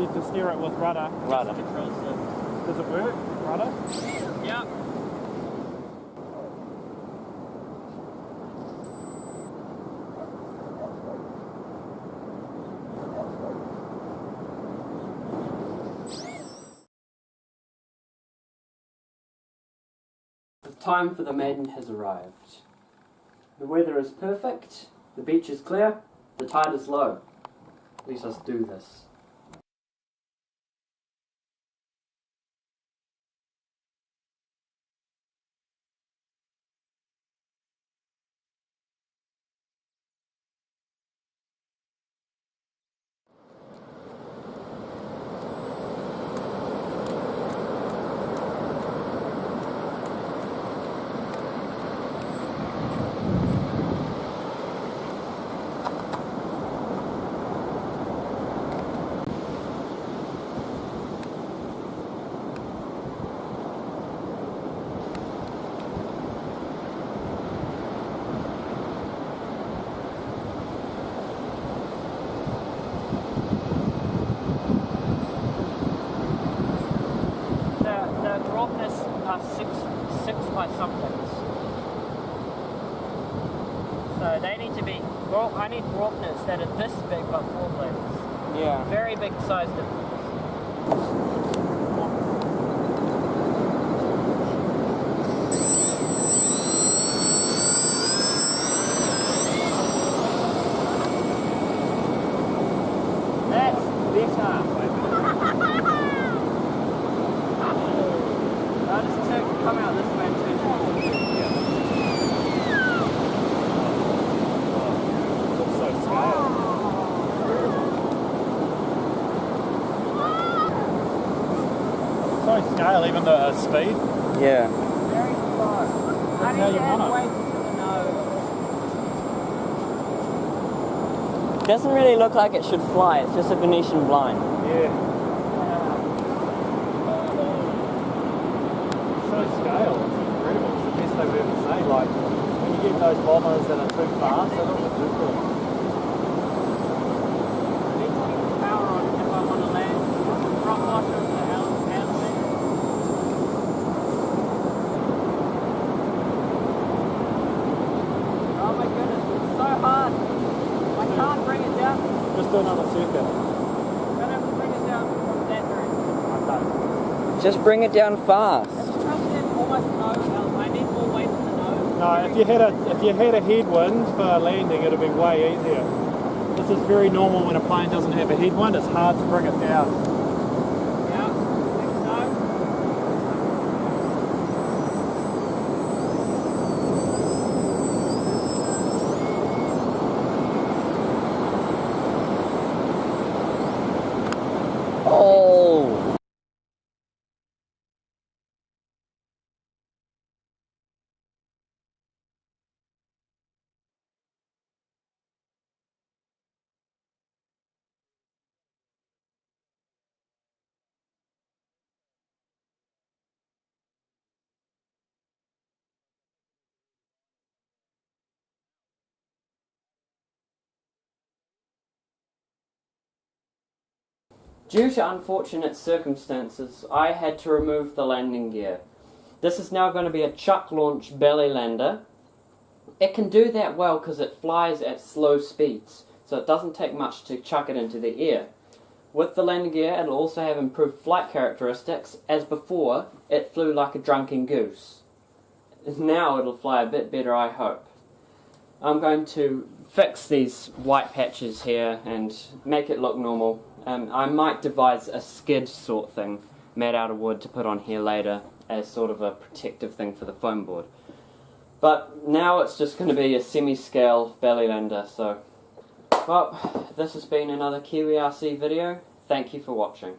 you to steer it with rudder. Rudder. Does it work? Rudder? Yeah. The time for the Maiden has arrived. The weather is perfect, the beach is clear, the tide is low. Let us do this. Six by somethings. So they need to be, well, I need Brockners that are this big but 4 blades. Yeah. Very big size difference. Come out this way too. So scale. So scale, even the speed. Yeah. Very slow. That's how you want it. Way to the nose. It doesn't really look like it should fly. It's just a Venetian blind. Yeah. Scale, it's incredible. It's the best they've ever seen. Like when you get those bombers that are too fast, they look ridiculous. I need to keep the power on if I want to land. Front washer of the Handley. Oh my goodness, it's so hard. I can't bring it down. Just do another circuit. I'm gonna have to bring it down from that direction. Okay. Just bring it down fast. I need more weight in the nose. No, if you had a headwind for landing, it'd be way easier. This is very normal when a plane doesn't have a headwind. It's hard to bring it down. Yeah, I think so. Oh! Due to unfortunate circumstances, I had to remove the landing gear. This is now going to be a chuck launch belly lander. It can do that well because it flies at slow speeds, so it doesn't take much to chuck it into the air. With the landing gear, it'll also have improved flight characteristics, as before, it flew like a drunken goose. Now it'll fly a bit better, I hope. I'm going to fix these white patches here and make it look normal. I might devise a skid sort thing made out of wood to put on here later as sort of a protective thing for the foam board. But now it's just going to be a semi-scale belly lander, so... Well, this has been another Kiwi RC video. Thank you for watching.